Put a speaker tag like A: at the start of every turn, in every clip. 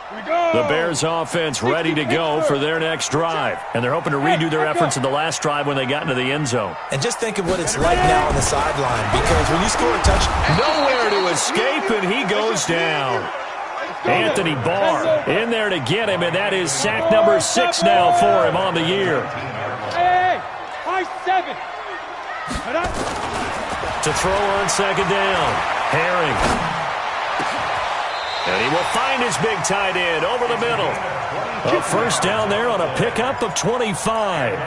A: The Bears offense ready to go for their next drive. And they're hoping to redo their efforts in the last drive when they got into the end zone.
B: And just think of what it's like now on the sideline, because when you score a touchdown,
A: nowhere to escape, and he goes down. Anthony Barr in there to get him, and that is sack number 6 now for him on the year. To throw on second down, Herring. And he will find his big tight end over the middle. A first down there on a pickup of 25.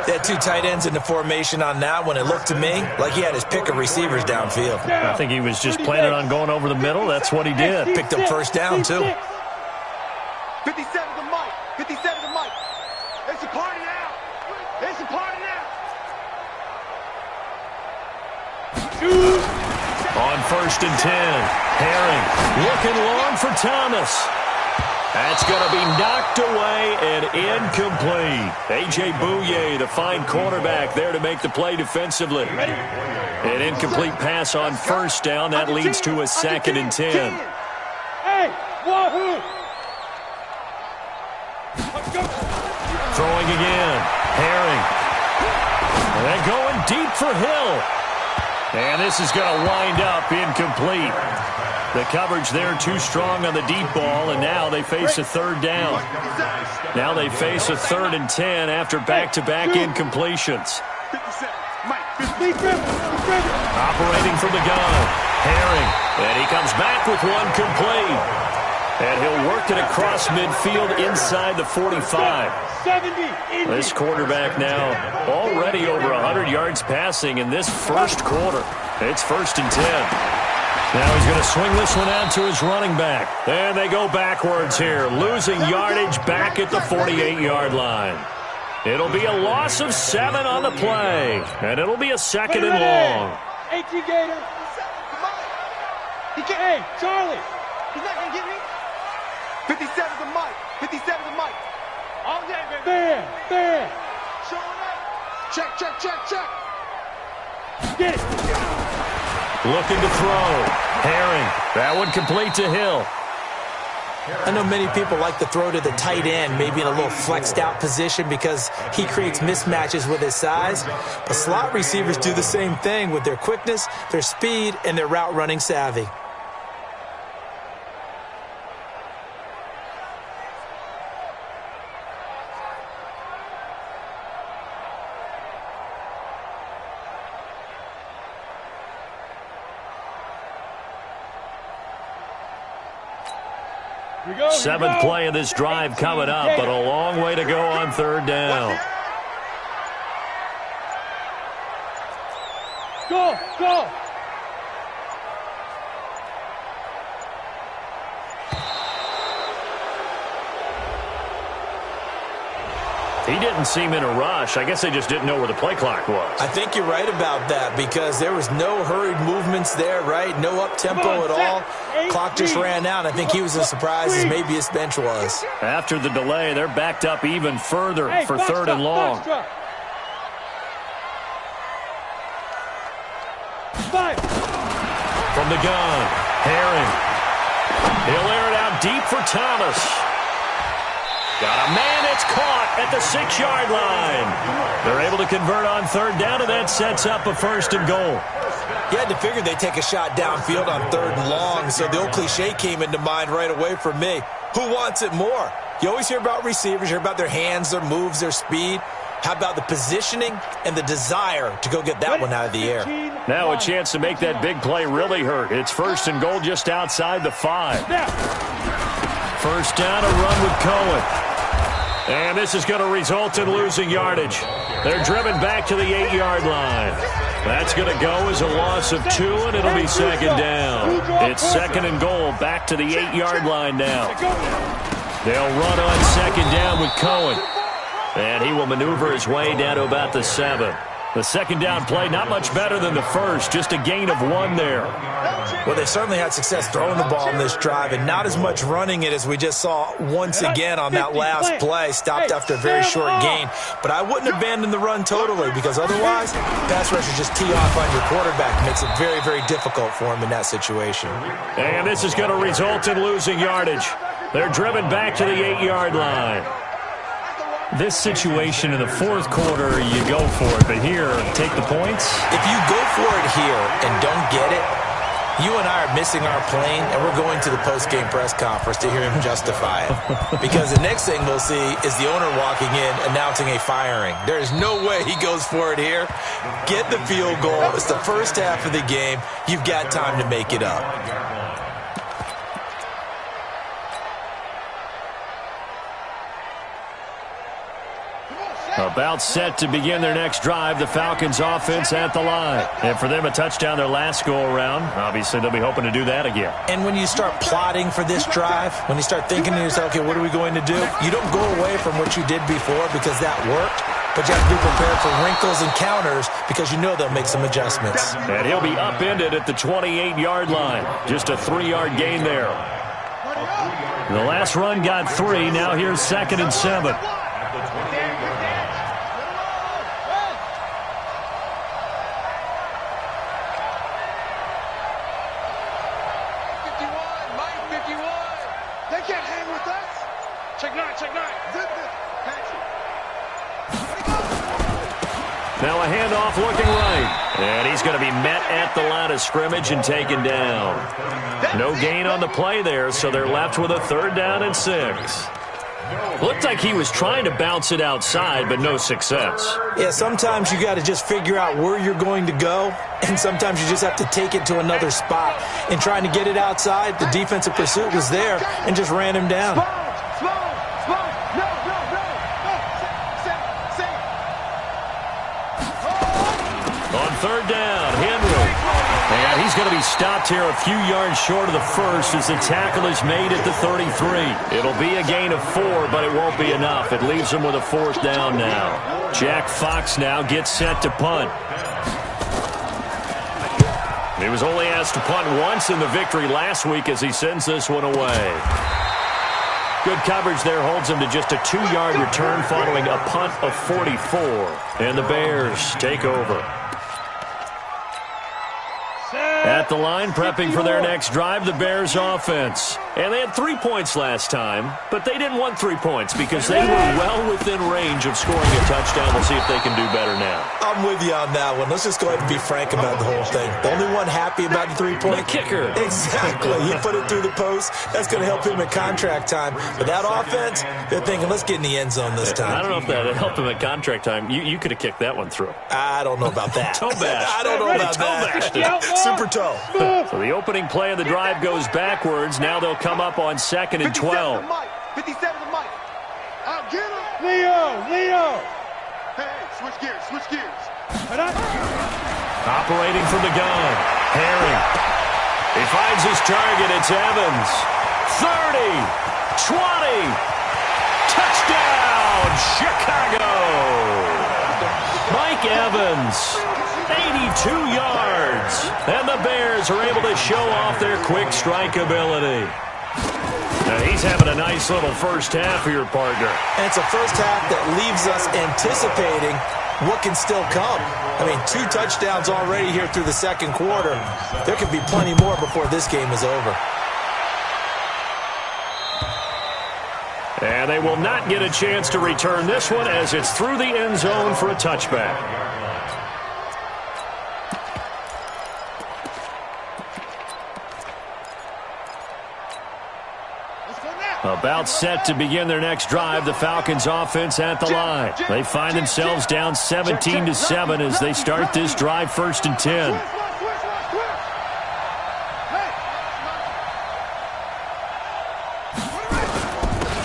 B: They had 2 tight ends in the formation on that one. It looked to me like he had his pick of receivers downfield.
A: I think he was just planning on going over the middle. That's what he did.
B: Picked up first down, too.
C: 57 to Mike. 57 to Mike. It's a party now. It's a party now.
A: On first and 10, Herring looking long for Thomas. That's going to be knocked away and incomplete. A.J. Bouye, the fine cornerback, there to make the play defensively. An incomplete pass on first down. That leads to a second and 10. Throwing again. Herring. And they're going deep for Hill. And this is going to wind up incomplete. The coverage there too strong on the deep ball, and now they face a third down. Now they face a 3rd and 10 after back-to-back incompletions. Operating from the gun, Herring, and he comes back with one complete. And he'll work it across midfield inside the 45. This quarterback now already over 100 yards passing in this first quarter. It's 1st and 10. Now he's going to swing this one out to his running back. And they go backwards here, losing yardage back at the 48-yard line. It'll be a loss of 7 on the play, and it'll be a 2nd and long.
C: Hey, Charlie, he's not going to get me. 57 to Mike. 57 to Mike. All day, baby. There. Showing up. Check. Get it.
A: Looking to throw. Herring. That one complete to Hill.
B: I know many people like to throw to the tight end, maybe in a little flexed out position because he creates mismatches with his size. But slot receivers do the same thing with their quickness, their speed, and their route running savvy.
A: Seventh play of this drive coming up, but a long way to go on 3rd down.
C: Go!
A: He didn't seem in a rush. I guess they just didn't know where the play clock was.
B: I think you're right about that because there was no hurried movements there, right? No up-tempo at all. Clock just ran out. I think he was as surprised as maybe his bench was.
A: After the delay, they're backed up even further for 3rd and long. From the gun, Herring. He'll air it out deep for Thomas. Got a man that's caught at the 6-yard line. They're able to convert on 3rd down, and that sets up a 1st and goal.
B: You had to figure they'd take a shot downfield on 3rd and long, so the old cliche came into mind right away for me. Who wants it more? You always hear about receivers, you hear about their hands, their moves, their speed. How about the positioning and the desire to go get that one out of the air?
A: Now a chance to make that big play really hurt. It's 1st and goal just outside the 5. First down, a run with Cohen. And this is going to result in losing yardage. They're driven back to the 8-yard line. That's going to go as a loss of 2, and it'll be 2nd down. It's 2nd and goal, back to the 8-yard line now. They'll run on 2nd down with Cohen. And he will maneuver his way down to about the 7. The 2nd down play, not much better than the first, just a gain of 1 there.
B: Well, they certainly had success throwing the ball in this drive, and not as much running it as we just saw once again on that last play. Stopped after a very short gain. But I wouldn't abandon the run totally, because otherwise, pass rushers just tee off on your quarterback. It makes it very, very difficult for him in that situation.
A: And this is going to result in losing yardage. They're driven back to the 8-yard line. This situation in the fourth quarter, you go for it. But here, take the points.
B: If you go for it here and don't get it, you and I are missing our plane, and we're going to the post-game press conference to hear him justify it. Because the next thing we'll see is the owner walking in announcing a firing. There is no way he goes for it here. Get the field goal. It's the first half of the game. You've got time to make it up.
A: About set to begin their next drive, the Falcons offense at the line. And for them, a touchdown their last go-around. Obviously, they'll be hoping to do that again.
B: And when you start plotting for this drive, when you start thinking to yourself, okay, what are we going to do? You don't go away from what you did before because that worked, but you have to be prepared for wrinkles and counters because you know they'll make some adjustments.
A: And he'll be upended at the 28-yard line. Just a 3-yard gain there. The last run got 3. Now here's 2nd and 7. Now a handoff looking right. And he's going to be met at the line of scrimmage and taken down. No gain on the play there, so they're left with a 3rd down and 6. Looked like he was trying to bounce it outside, but no success.
B: Yeah, sometimes you got to just figure out where you're going to go, and sometimes you just have to take it to another spot. In trying to get it outside, the defensive pursuit was there and just ran him down.
A: On 3rd down, Henry. And he's going to be stopped here a few yards short of the first as the tackle is made at the 33. It'll be a gain of 4, but it won't be enough. It leaves him with a 4th down now. Jack Fox now gets set to punt. He was only asked to punt once in the victory last week as he sends this one away. Good coverage there holds him to just a 2-yard return following a punt of 44. And the Bears take over. At the line, prepping for their next drive, the Bears offense. And they had 3 points last time, but they didn't want 3 points because they were well within range of scoring a touchdown. We'll see if they can do better now.
B: I'm with you on that one. Let's just go ahead and be frank about the whole thing. The only one happy about the 3-point?
A: The kicker.
B: Exactly. He put it through the post. That's going to help him at contract time. But that offense, they're thinking, let's get in the end zone this time.
A: I don't know if that helped him at contract time. You could have kicked that one through.
B: I don't know about that.
A: Toe bash.
B: I don't know about that. Super toe.
A: So the opening play of the drive goes backwards. Now they'll come up on 2nd and 12.
C: 57 to Mike. I'll get him. Leo. Hey, switch gears.
A: Operating from the gun. Herring. He finds his target. It's Evans. 30. 20. Touchdown, Chicago. Mike Evans. 82 yards. And the Bears are able to show off their quick strike ability. Now he's having a nice little first half here, partner.
B: And it's a first half that leaves us anticipating what can still come. I mean, 2 touchdowns already here through the second quarter. There could be plenty more before this game is over.
A: And they will not get a chance to return this one as it's through the end zone for a touchback. About set to begin their next drive, the Falcons offense at the line. They find themselves down 17-7 as they start this drive 1st and 10.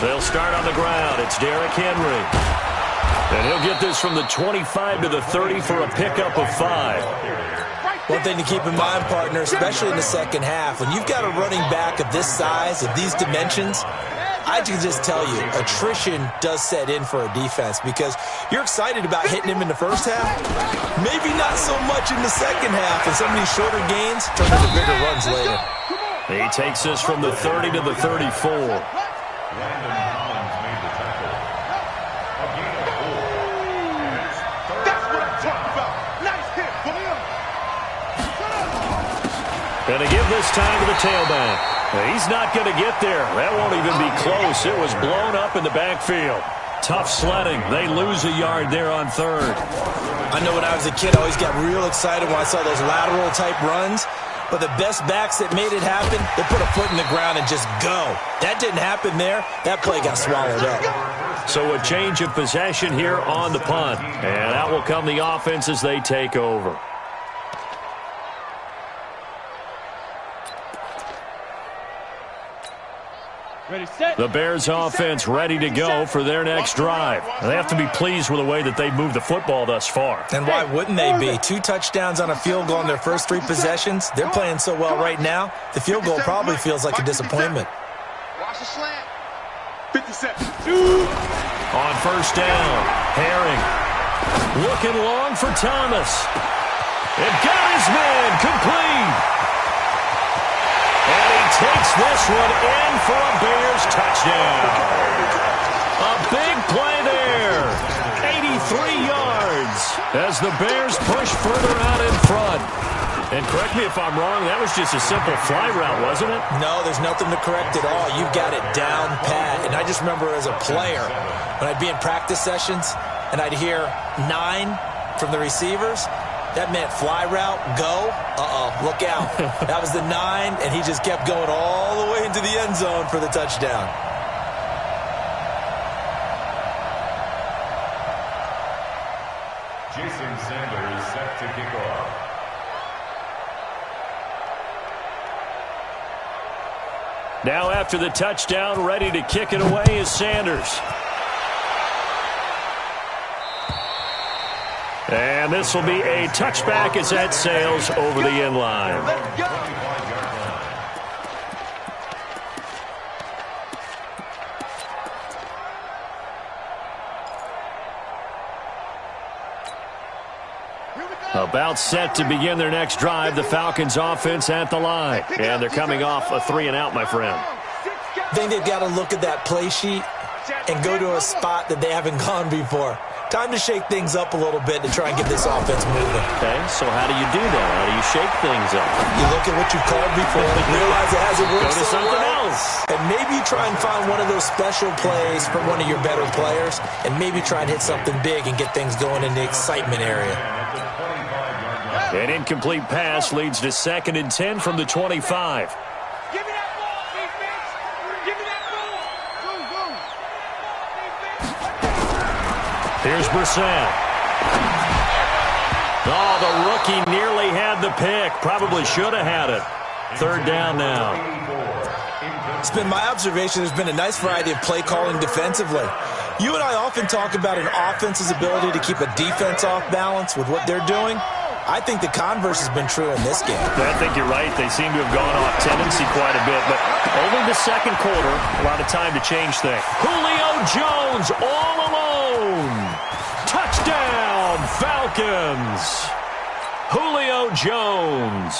A: They'll start on the ground. It's Derrick Henry. And he'll get this from the 25 to the 30 for a pickup of 5.
B: One thing to keep in mind, partner, especially in the second half, when you've got a running back of this size, of these dimensions, I can just tell you, attrition does set in for a defense because you're excited about hitting him in the first half. Maybe not so much in the second half, and some of these shorter gains turn into bigger runs later.
A: He takes this from the 30 to the 34. Going to give this time to the tailback. He's not going to get there. That won't even be close. It was blown up in the backfield. Tough sledding. They lose a yard there on third.
B: I know when I was a kid, I always got real excited when I saw those lateral-type runs. But the best backs that made it happen, they put a foot in the ground and just go. That didn't happen there. That play got swallowed up.
A: So a change of possession here on the punt. And out will come the offense as they take over. The Bears offense ready to go for their next drive. They have to be pleased with the way that they've moved the football thus far.
B: And why wouldn't they be? 2 touchdowns on a field goal in their first 3 possessions. They're playing so well right now, the field goal probably feels like a disappointment.
C: Watch the slant. 57.
A: On first down, Herring looking long for Thomas. And got his man complete. And he takes this one in for a Bears touchdown. A big play there. 83 yards as the Bears push further out in front. And correct me if I'm wrong, that was just a simple fly route, wasn't it?
B: No, there's nothing to correct at all. You've got it down pat. And I just remember as a player, when I'd be in practice sessions and I'd hear 9 from the receivers, that meant fly route, go, look out. That was the 9, and he just kept going all the way into the end zone for the touchdown.
D: Jason Sanders set to kick off.
A: Now after the touchdown, ready to kick it away is Sanders. And this will be a touchback as that sails over the end line. About set to begin their next drive, the Falcons offense at the line. And they're coming off a 3-and-out, my friend.
B: I think they've got to look at that play sheet and go to a spot that they haven't gone before. Time to shake things up a little bit to try and get this offense moving.
A: Okay, so how do you do that? How do you shake things up?
B: You look at what you called before, realize it hasn't worked
A: Go to
B: so
A: something
B: well,
A: else.
B: and maybe try and find one of those special plays from one of your better players, and maybe try and hit something big and get things going in the excitement area.
A: An incomplete pass leads to 2nd and 10 from the 25.
C: Give me that ball, defense. Give me that ball. Go.
A: Here's Brissett. Oh, the rookie nearly had the pick. Probably should have had it. 3rd down now.
B: It's been my observation there's been a nice variety of play calling defensively. You and I often talk about an offense's ability to keep a defense off balance with what they're doing. I think the converse has been true in this game.
A: I think you're right. They seem to have gone off tendency quite a bit, but only the second quarter, a lot of time to change things. Julio Jones all alone. Touchdown, Falcons. Julio Jones,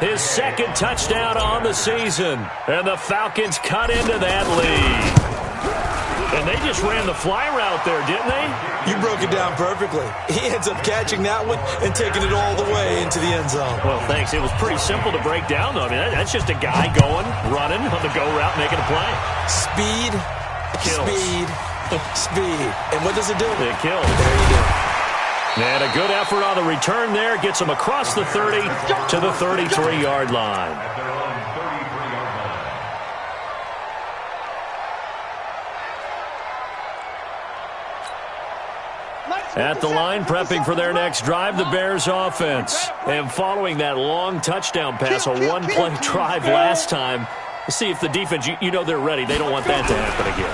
A: his 2nd touchdown on the season, and the Falcons cut into that lead. And they just ran the fly route there, didn't they?
B: You broke it down perfectly. He ends up catching that one and taking it all the way into the end zone.
A: Well, thanks. It was pretty simple to break down, though. I mean, that's just a guy going, running on the go route, making a play.
B: Speed,
A: Kills.
B: speed. And what does it do?
A: It kills.
B: There you go.
A: And a good effort on the return there. Gets him across the 30 to the 33-yard line. At the line, prepping for their next drive, the Bears offense. And following that long touchdown pass, a one-play drive last time, we'll see if the defense, you know they're ready. They don't want that to happen again.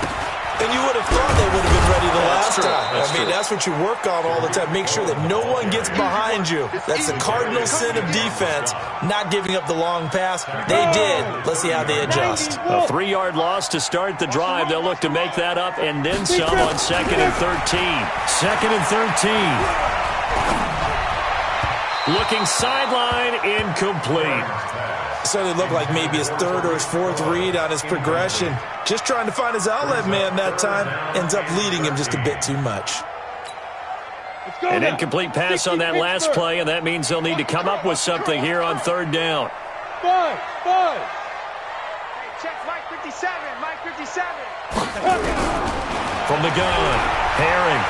B: And you would have thought they would have been ready the last time. That's what you work on all the time. Make sure that no one gets behind you. That's the cardinal sin of defense, not giving up the long pass. They did. Let's see how they adjust.
A: A 3-yard loss to start the drive. They'll look to make that up and then some on 2nd and 13. 2nd and 13. Looking sideline, incomplete.
B: Certainly looked like maybe his 3rd or his 4th read on his progression. Just trying to find his outlet man that time. Ends up leading him just a bit too much.
A: An incomplete pass on that last play, and that means they'll need to come up with something here on 3rd down.
C: 5. Check Mike 57. Mike 57.
A: From the gun, Herring.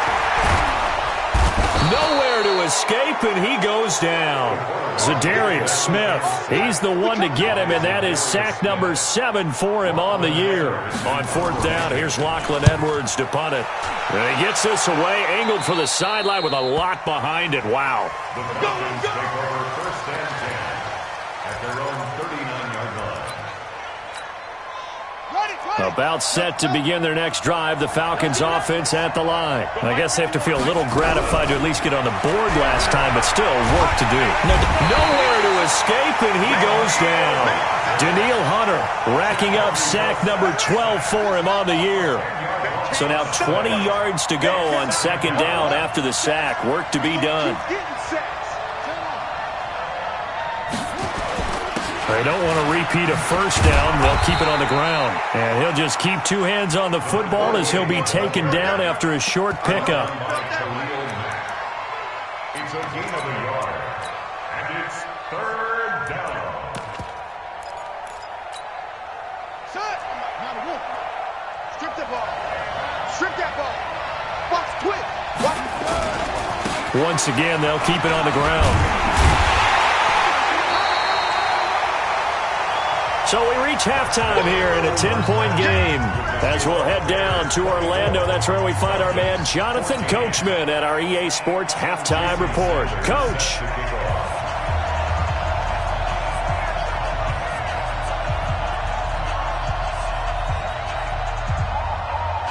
A: Nowhere to escape, and he goes down. Zadarius Smith, he's the one to get him, and that is sack number 7 for him on the year. On 4th down, here's Lachlan Edwards to punt it. And he gets this away, angled for the sideline with a lot behind it. Wow.
D: The Falcons take over 1st and 10 at their own 39-yard line.
A: About set to begin their next drive, the Falcons offense at the line. I guess they have to feel a little gratified to at least get on the board last time, but still work to do. Nowhere to escape, and he goes down. Daniil Hunter racking up sack number 12 for him on the year. So now 20 yards to go on 2nd down after the sack. Work to be done. They don't want to repeat a 1st down. They'll keep it on the ground. And he'll just keep 2 hands on the football as he'll be taken down after a short pickup.
D: It's a gain of a yard. And it's 3rd down.
C: Set. Now the wolf. Strip that ball. Strip that ball. Box twist.
A: Once again, they'll keep it on the ground. So we reach halftime here in a 10-point game. As we'll head down to Orlando, that's where we find our man Jonathan Coachman at our EA Sports Halftime Report. Coach.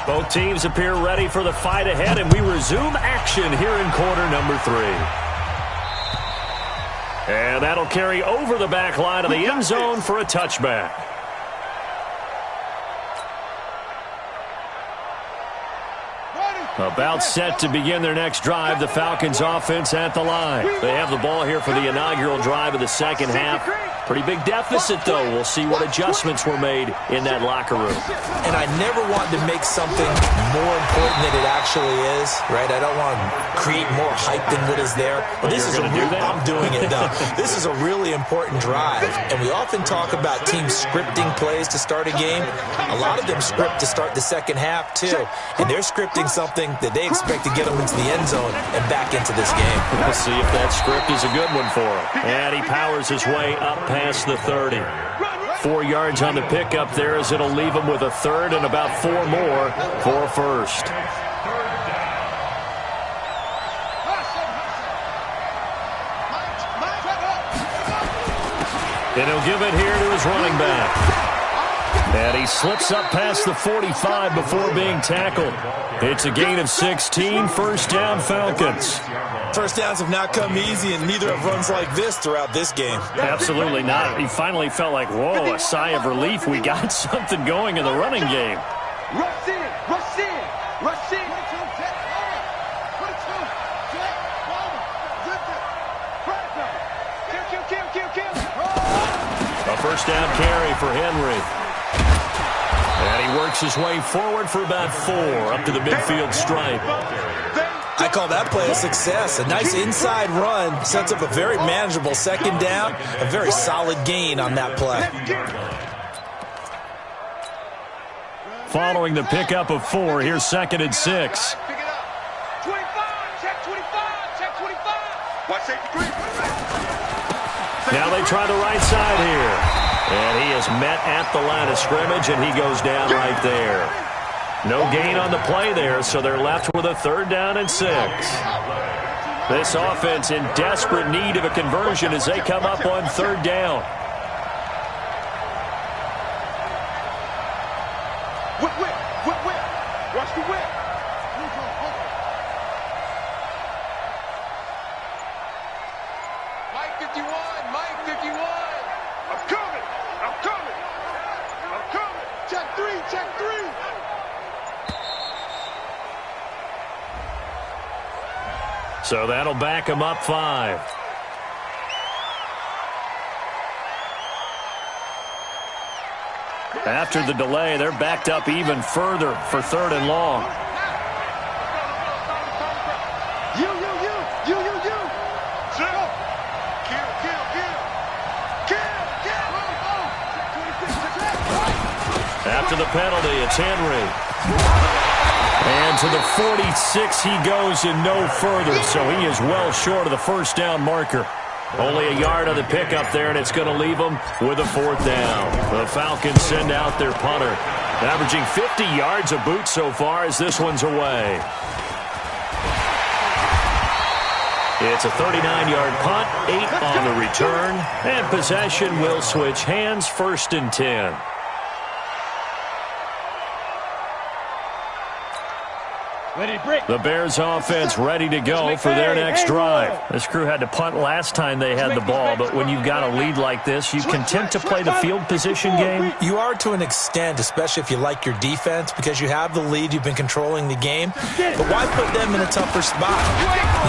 A: Both teams appear ready for the fight ahead, and we resume action here in quarter number 3. And that'll carry over the back line of the end zone for a touchback. About set to begin their next drive, the Falcons offense at the line. They have the ball here for the inaugural drive of the 2nd half. Pretty big deficit, though. We'll see what adjustments were made in that locker room.
B: And I never want to make something more important than it actually is, right? I don't want to create more hype than what is there. But this is I'm doing it now. This is a really important drive. And we often talk about teams scripting plays to start a game. A lot of them script to start the 2nd half, too. And they're scripting something that they expect to get them into the end zone and back into this game.
A: We'll see if that script is a good one for him. And he powers his way up past the 30. 4 yards on the pickup there as it'll leave him with a 3rd and about 4 more for a 1st. And he'll give it here to his running back. And he slips up past the 45 before being tackled. It's a gain of 16, 1st down Falcons.
B: 1st downs have not come easy, and neither have runs like this throughout this game.
A: Absolutely not. He finally felt like, whoa, a sigh of relief. We got something going in the running game.
C: Rush in, rush in, rush in.
A: A 1st down carry for Henry. And he works his way forward for about 4 up to the midfield stripe.
B: I call that play a success. A nice inside run sets up a very manageable 2nd down. A very solid gain on that play.
A: Following the pickup of 4, here's 2nd and 6.
C: 25, check 25, check 25. Watch safety 3.
A: Now they try the right side here. And he is met at the line of scrimmage, and he goes down right there. No gain on the play there, so they're left with a 3rd down and 6. This offense in desperate need of a conversion as they come up on 3rd down.
C: check 3.
A: So that'll back him up 5. After the delay, they're backed up even further for 3rd and long.
C: You. Kill.
A: After the penalty, it's Henry. And to the 46 he goes and no further, so he is well short of the first down marker. Only a yard on the pickup there, and it's going to leave them with a 4th down. The Falcons send out their punter, averaging 50 yards a boot so far as this one's away. It's a 39-yard punt, 8 on the return, and possession will switch hands, 1st and 10. The Bears offense ready to go for their next drive. This crew had to punt last time they had the ball, but when you've got a lead like this, you content to play the field position game?
B: You are to an extent, especially if you like your defense, because you have the lead, you've been controlling the game. But why put them in a tougher spot?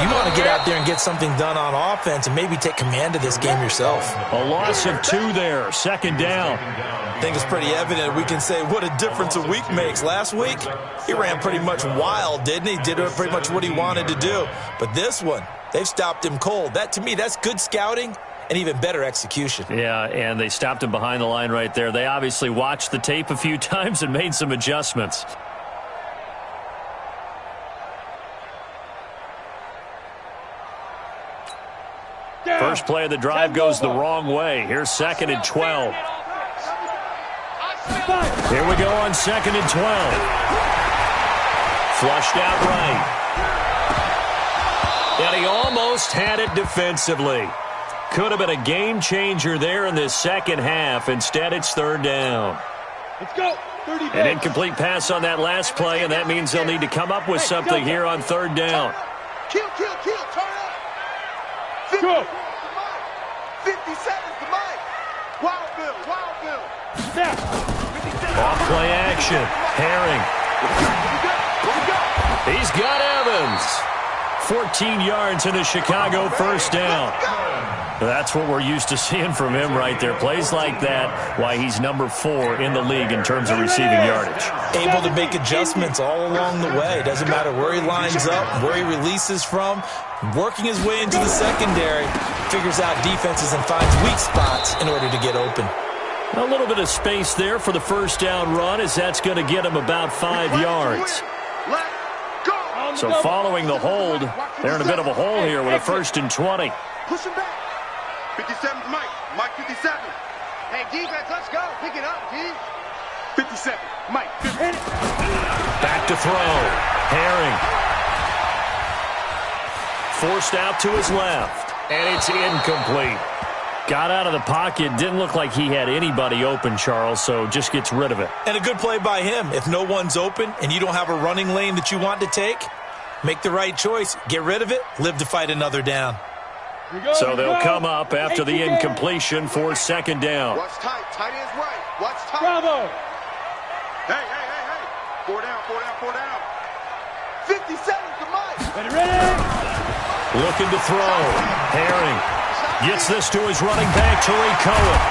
B: You want to get out there and get something done on offense and maybe take command of this game yourself.
A: A loss of 2 there, 2nd down.
B: I think it's pretty evident we can say what a difference a week makes. Last week, he ran pretty much wild, didn't he? Did pretty much what he wanted to do. But this one, they've stopped him cold. That, to me, that's good scouting and even better execution.
A: Yeah, and they stopped him behind the line right there. They obviously watched the tape a few times and made some adjustments. First play of the drive goes the wrong way. Here's 2nd and 12. Here we go on 2nd and 12. Flushed out right. And he almost had it defensively. Could have been a game changer there in this second half. Instead, it's 3rd down.
C: Let's go.
A: An incomplete pass on that last play, and that means they'll need to come up with something here on 3rd down.
C: Kill. Turn up. Go. 57's the mic. Wild Bill. Snap.
A: Off play action. Herring. He's got Evans. 14 yards and a Chicago 1st down. That's what we're used to seeing from him right there. Plays like that, why he's number 4 in the league in terms of receiving yardage.
B: Able to make adjustments all along the way. Doesn't matter where he lines up, where he releases from. Working his way into the secondary. Figures out defenses and finds weak spots in order to get open.
A: A little bit of space there for the 1st down run, as that's going to get him about 5 yards. So following the hold, they're in a bit of a hole here with a 1st and 20.
C: Push him back. 57's Mike. Mike 57. Hey, defense, let's go. Pick it up, G. 57. Mike.
A: Back to throw. Herring. Forced out to his left. And it's incomplete. Got out of the pocket. Didn't look like he had anybody open, Charles, so just gets rid of it.
B: And a good play by him. If no one's open and you don't have a running lane that you want to take, make the right choice. Get rid of it. Live to fight another down.
A: So they'll come up after the incompletion for 2nd down.
C: Watch tight. Tight end's right. Watch tight. Bravo. Hey. 4 down. 57's the mic. Ready.
A: Looking to throw. Herring gets this to his running back, Tariq Cohen.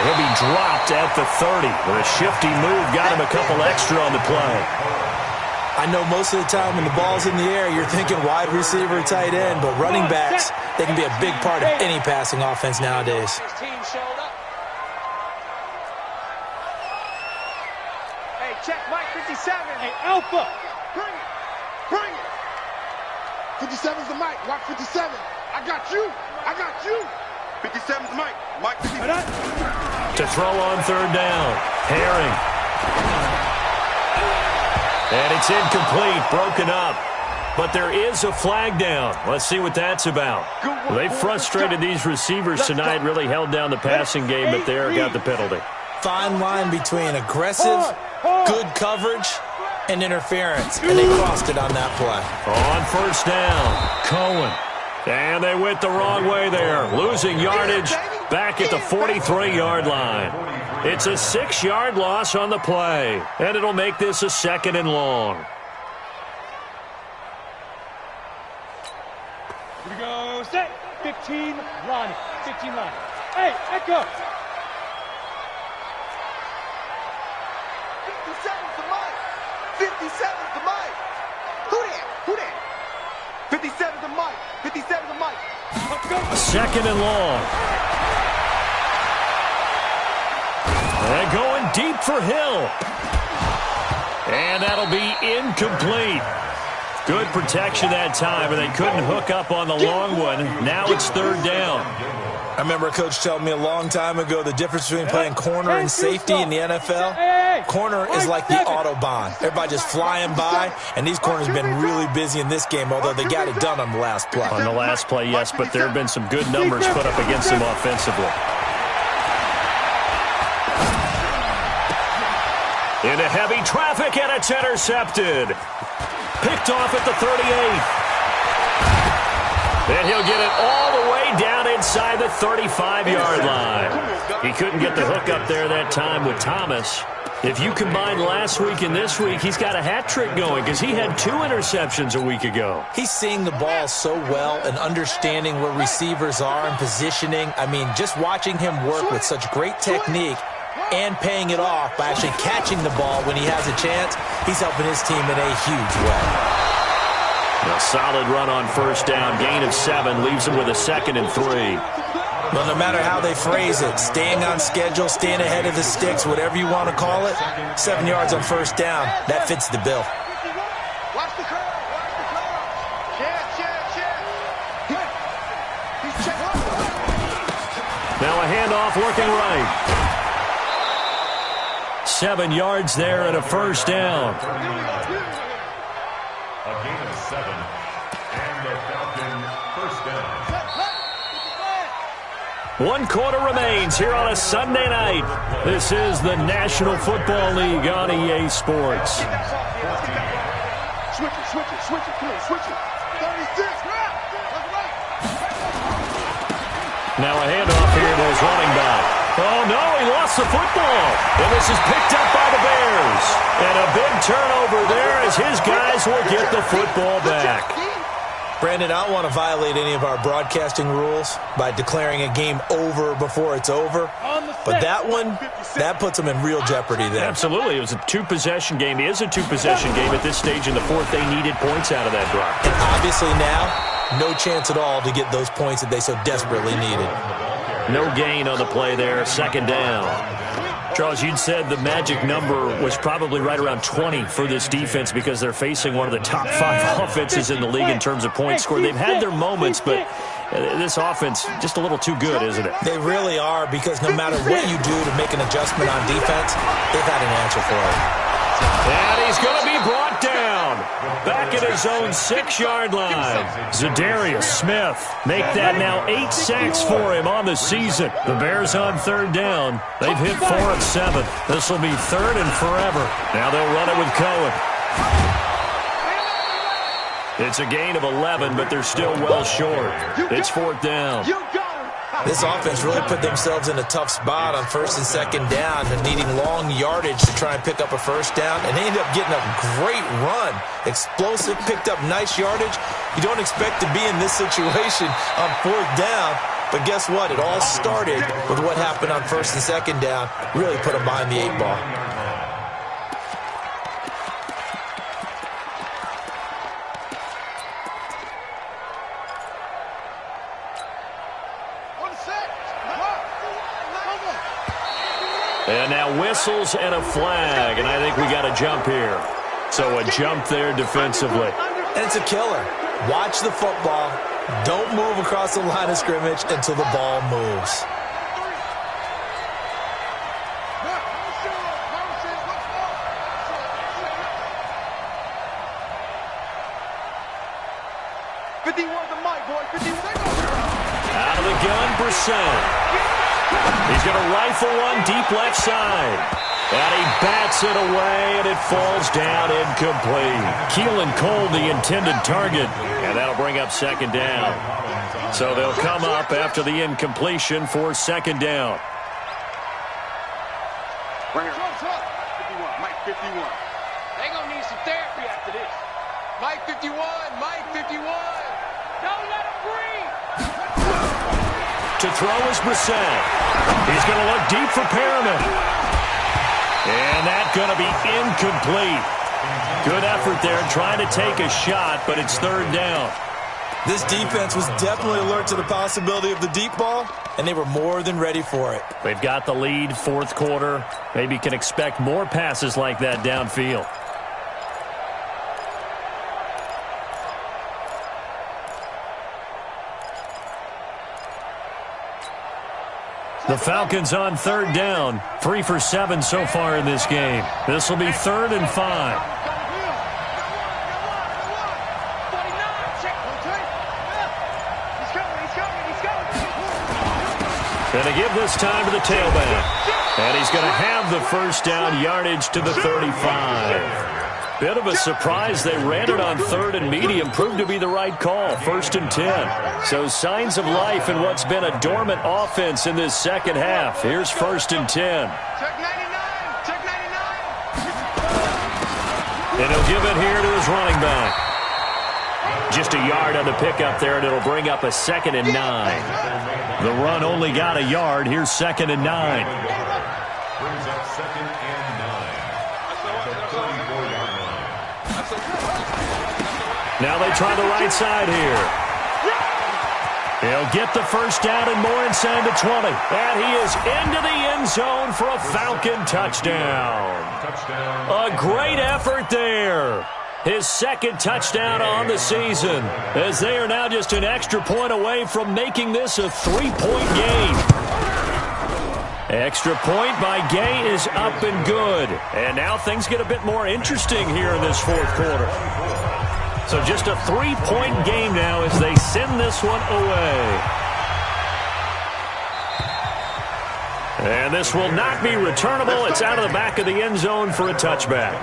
A: He'll be dropped at the 30. With a shifty move, got him a couple extra on the play.
B: I know most of the time when the ball's in the air, you're thinking wide receiver, tight end, but running backs, they can be a big part of any passing offense nowadays.
C: Hey, check Mike 57. Hey, Alpha. Bring it. 57's the Mike. Watch 57. I got you. 57's Mike. Mike 57.
A: To throw on 3rd down. Herring. And it's incomplete, broken up. But there is a flag down. Let's see what that's about. They frustrated these receivers tonight, really held down the passing game, but there got the penalty.
B: Fine line between aggressive, good coverage, and interference. And they crossed it on that play.
A: On 1st down, Cohen. And they went the wrong way there. Losing yardage back at the 43-yard line. It's a 6-yard loss on the play, and it'll make this a 2nd and long.
E: Here we go, set, 15, line, 15 line. Hey, echo.
C: 57's the mic. 57's the mic. Who that? 57's the mic. 57's the mic.
A: A 2nd and long. And going deep for Hill. And that'll be incomplete. Good protection that time, and they couldn't hook up on the long one. Now it's 3rd down.
B: I remember a coach telling me a long time ago the difference between playing corner and safety in the NFL. Corner is like the Autobahn. Everybody just flying by, and these corners have been really busy in this game, although they got it done on the last play.
A: On the last play, yes, but there have been some good numbers put up against them offensively. Into heavy traffic, and it's intercepted. Picked off at the 38. And he'll get it all the way down inside the 35-yard line. He couldn't get the hook up there that time with Thomas. If you combine last week and this week, he's got a hat trick going because he had 2 interceptions a week ago.
B: He's seeing the ball so well and understanding where receivers are and positioning. I mean, just watching him work with such great technique and paying it off by actually catching the ball when he has a chance, he's helping his team in a huge way.
A: A solid run on 1st down. Gain of 7 leaves him with a 2nd and 3.
B: Well, no matter how they phrase it, staying on schedule, staying ahead of the sticks, whatever you want to call it, 7 yards on 1st down, that fits the bill.
C: Watch the curve. Watch the curve. He's checking.
A: Now a handoff working right. 7 yards there and a 1st down.
D: A gain of 7. And the Falcons 1st down.
A: 1 quarter remains here on a Sunday night. This is the National Football League on EA Sports.
C: Switch it. Come on, switch it. 36,
A: Now a handoff here to his running back. Oh, no, he lost the football. And this is picked up by the Bears. And a big turnover there as his guys will get the football back.
B: Brandon, I don't want to violate any of our broadcasting rules by declaring a game over before it's over. But that one, that puts them in real jeopardy there.
A: Absolutely. It was a 2-possession game. It is a 2-possession game at this stage in the 4th. They needed points out of that drive.
B: And obviously now, no chance at all to get those points that they so desperately needed.
A: No gain on the play there. 2nd down. Charles, you'd said the magic number was probably right around 20 for this defense because they're facing one of the top 5 offenses in the league in terms of points scored. They've had their moments, but this offense just a little too good, isn't it?
B: They really are, because no matter what you do to make an adjustment on defense, they've had an answer for it.
A: And he's going to be brought down. Back at his own 6-yard line. Zadarius Smith make that now 8 sacks for him on the season. The Bears on 3rd down. They've hit 4 of 7. This will be 3rd and forever. Now they'll run it with Cohen. It's a gain of 11, but they're still well short. It's 4th down.
B: This offense really put themselves in a tough spot on 1st and 2nd down and needing long yardage to try and pick up a 1st down, and they ended up getting a great run. Explosive, picked up nice yardage. You don't expect to be in this situation on 4th down, but guess what? It all started with what happened on 1st and 2nd down. Really put them behind the 8 ball.
A: And now whistles and a flag, and I think we got a jump here. So a jump there defensively.
B: And it's a killer. Watch the football. Don't move across the line of scrimmage until the ball moves.
A: Out of the gun, Brissett. He's going to rifle one deep left side. And he bats it away, and it falls down incomplete. Keelan Cole, the intended target. And that'll bring up 2nd down. So they'll come up after the incompletion for 2nd down.
C: Right here. 51. Mike 51.
F: They gonna need some therapy after this. Mike 51. Mike 51. Don't let him breathe.
A: To throw is Brissett. He's going to look deep for Perriman. And that's going to be incomplete. Good effort there trying to take a shot, but it's third down.
B: This defense was definitely alert to the possibility of the deep ball, and they were more than ready for it.
A: They've got the lead, fourth quarter. Maybe can expect more passes like that downfield. The Falcons on third down. 3 for 7 so far in this game. This will be 3rd and 5. Going to give this time to the tailback. And he's going to have the first down, yardage to the 35. Bit of a surprise. They ran it on 3rd and medium. Proved to be the right call. 1st and 10. So signs of life in what's been a dormant offense in this second half. Here's 1st and 10.
C: Check 99. Check 99.
A: And he'll give it here to his running back. Just a yard on the pickup there, and it'll bring up a 2nd and 9. The run only got a yard. Here's 2nd and 9.
D: Brings up 2nd and 9. At the 34-yard line.
A: Now they try the right side here. He'll get the first down and more inside the 20. And he is into the end zone for a Falcon touchdown. A great effort there. His 2nd touchdown on the season, as they are now just an extra point away from making this a 3-point game. Extra point by Gay is up and good. And now things get a bit more interesting here in this fourth quarter. So just a 3-point game now as they send this one away. And this will not be returnable. It's out of the back of the end zone for a touchback.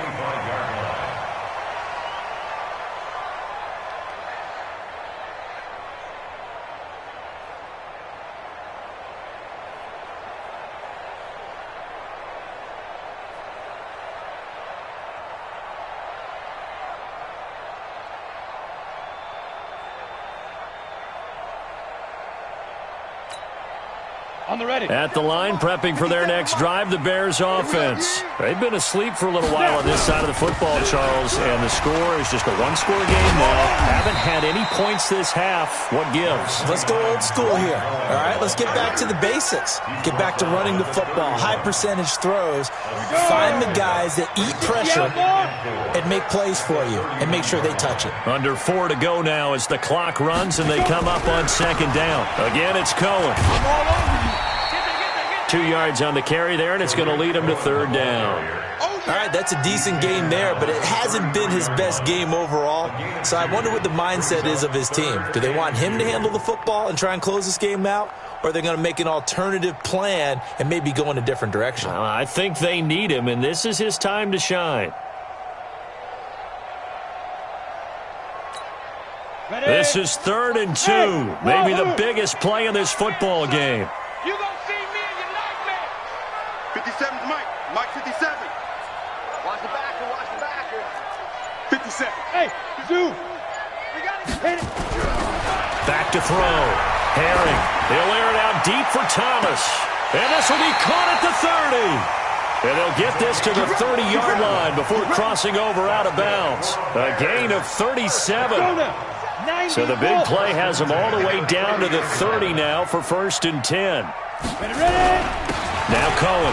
E: On the ready.
A: At the line, prepping for their next drive, the Bears offense. They've been asleep for a little while on this side of the football, Charles, and the score is just a one-score game now. Haven't had any points this half. What gives?
B: Let's go old school here. All right, let's get back to the basics. Get back to running the football, high percentage throws. Find the guys that eat pressure and make plays for you and make sure they touch it.
A: Under 4 to go now as the clock runs and they come up on 2nd down. Again, it's Cohen. 2 yards on the carry there, and it's going to lead him to 3rd down.
B: All right, that's a decent game there, but it hasn't been his best game overall. So I wonder what the mindset is of his team. Do they want him to handle the football and try and close this game out? Or are they going to make an alternative plan and maybe go in a different direction?
A: I think they need him, and this is his time to shine.
E: Ready.
A: This is 3rd and 2. Maybe the biggest play in this football game.
F: You gonna see me in your nightmare.
C: 57's Mike. Mike 57.
F: Watch the backer. Watch the backer.
C: 57.
E: Hey, Zoo.
F: We gotta get
E: Hit it.
A: Back to throw. Herring. He'll air it out deep for Thomas. And this will be caught at the 30. And they'll get this to the 30-yard line before crossing over out of bounds. A gain of 37. So the big play has them all the way down to the 30 now for 1st and 10.
E: Ready.
A: Now Cohen.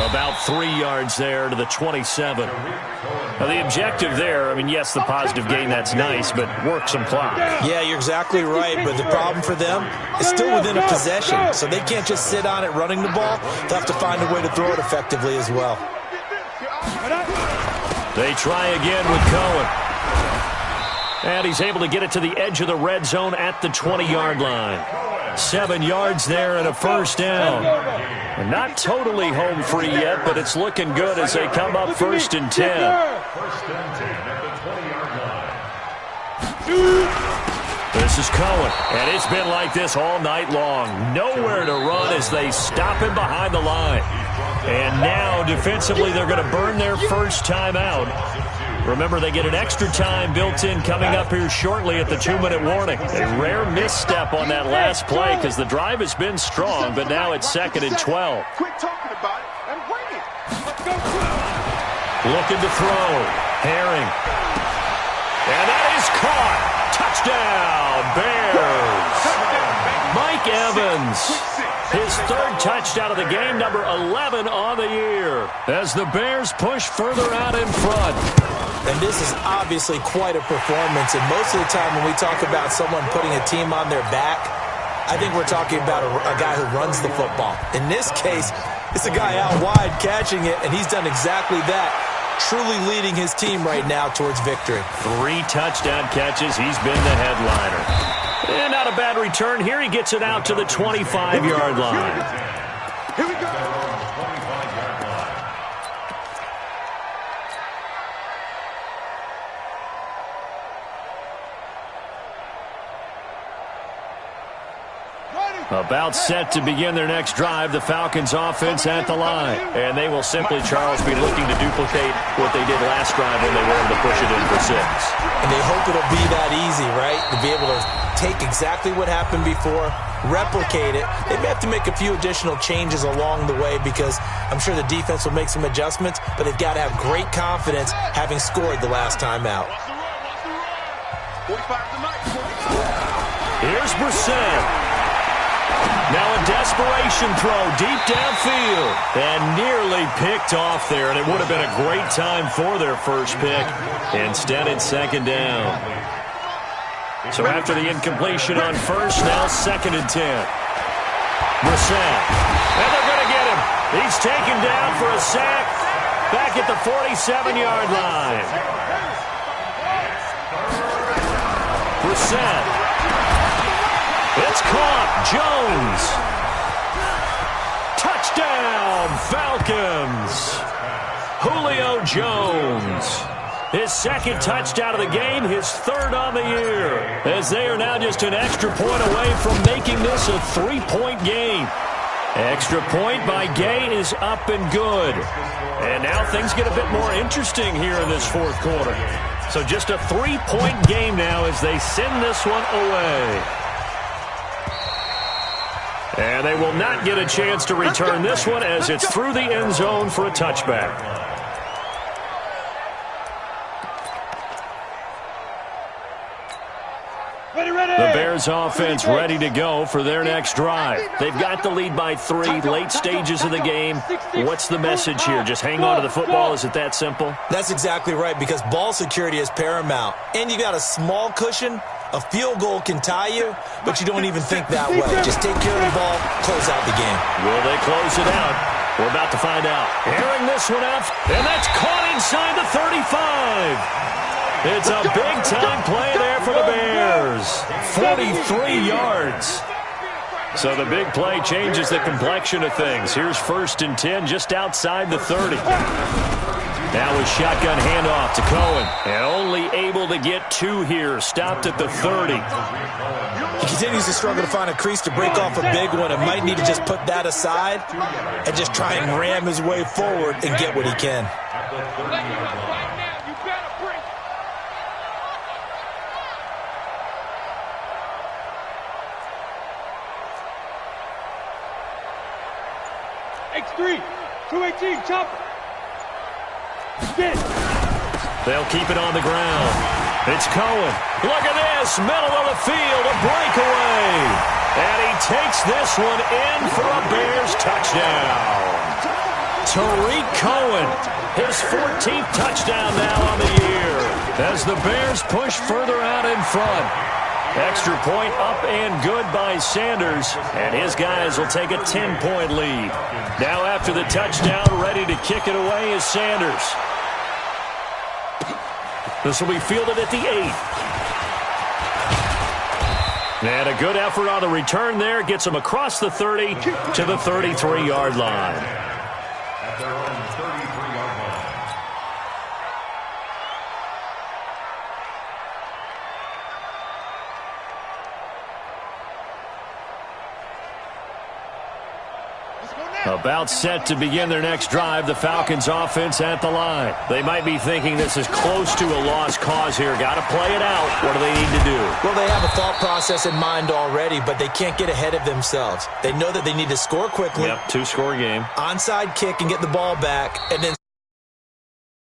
A: About 3 yards there to the 27. Now the objective there, I mean, yes, the positive gain, that's nice, but work some clock.
B: Yeah, you're exactly right, but the problem for them is still within a possession, so they can't just sit on it running the ball. They'll have to find a way to throw it effectively as well.
A: They try again with Cohen. And he's able to get it to the edge of the red zone at the 20-yard line. 7 yards there and a first down. And not totally home free yet, but it's looking good as they come up 1st and 10.
D: 1st and 10 at the 20-yard line.
A: This is Cohen, and it's been like this all night long. Nowhere to run as they stop him behind the line. And now, defensively, they're going to burn their first timeout. Remember, they get an extra time built in coming up here shortly at the 2-minute warning. A rare misstep on that last play because the drive has been strong, but now it's 2nd and 12.
C: Quit talking about it and bring it.
A: Looking to throw. Herring. And that is caught. Touchdown, Bears. Mike Evans. His 3rd touchdown of the game, number 11 on the year, as the Bears push further out in front.
B: And this is obviously quite a performance, and most of the time when we talk about someone putting a team on their back, I think we're talking about a guy who runs the football. In this case, it's a guy out wide catching it, and he's done exactly that, truly leading his team right now towards victory.
A: 3 touchdown catches. He's been the headliner. And not a bad return. Here he gets it out to the 25-yard line.
C: Here we go.
A: About set to begin their next drive, the Falcons offense at the line. And they will simply, Charles, be looking to duplicate what they did last drive when they were able to push it in for 6.
B: And they hope it'll be that easy, right? To be able to take exactly what happened before, replicate it. They may have to make a few additional changes along the way because I'm sure the defense will make some adjustments, but they've got to have great confidence having scored the last time out.
A: Here's Brissett. Now a desperation throw deep downfield and nearly picked off there, and it would have been a great time for their first pick. Instead, it's 2nd down. So after the incompletion on first, now 2nd and 10. Brissett. And they're going to get him. He's taken down for a sack back at the 47-yard line. Brissett. It's caught. Jones. Touchdown, Falcons. Julio Jones. His 2nd touchdown of the game, his 3rd on the year, as they are now just an extra point away from making this a 3-point game. Extra point by Gay is up and good. And now things get a bit more interesting here in this 4th quarter. So just a 3-point game now as they send this one away. And they will not get a chance to return this one as it's through the end zone for a touchback. The Bears offense ready to go for their next drive. They've got the lead by 3, late stages of the game. What's the message here? Just hang on to the football? Is it that simple?
B: That's exactly right, because ball security is paramount. And you got a small cushion. A field goal can tie you, but you don't even think that way. Just take care of the ball, close out the game.
A: Will they close it out? We're about to find out. Airing this one out, and that's caught inside the 35. It's a big-time play there for the Bears. 43 yards. So the big play changes the complexion of things. Here's 1st and 10 just outside the 30. Now a shotgun handoff to Cohen. And only able to get 2 here. Stopped at the 30.
B: He continues to struggle to find a crease to break off a big one and might need to just put that aside and just try and ram his way forward and get what he can.
E: X3, 218, chopper.
A: They'll keep it on the ground. It's Cohen. Look at this. Middle of the field. A breakaway. And he takes this one in for a Bears touchdown. Tariq Cohen. His 14th touchdown now on the year. As the Bears push further out in front. Extra point up and good by Sanders. And his guys will take a 10-point lead. Now after the touchdown, ready to kick it away is Sanders. This will be fielded at the 8. And a good effort on the return there. Gets him across the 30 to the 33-yard line.
D: At their own 33-yard line.
C: Let's go now.
A: About set to begin their next drive, the Falcons offense at the line. They might be thinking this is close to a lost cause here. Got to play it out. What do they need to do?
B: Well, they have a thought process in mind already, but they can't get ahead of themselves. They know that they need to score quickly.
A: Yep, two-score game.
B: Onside kick and get the ball back, and then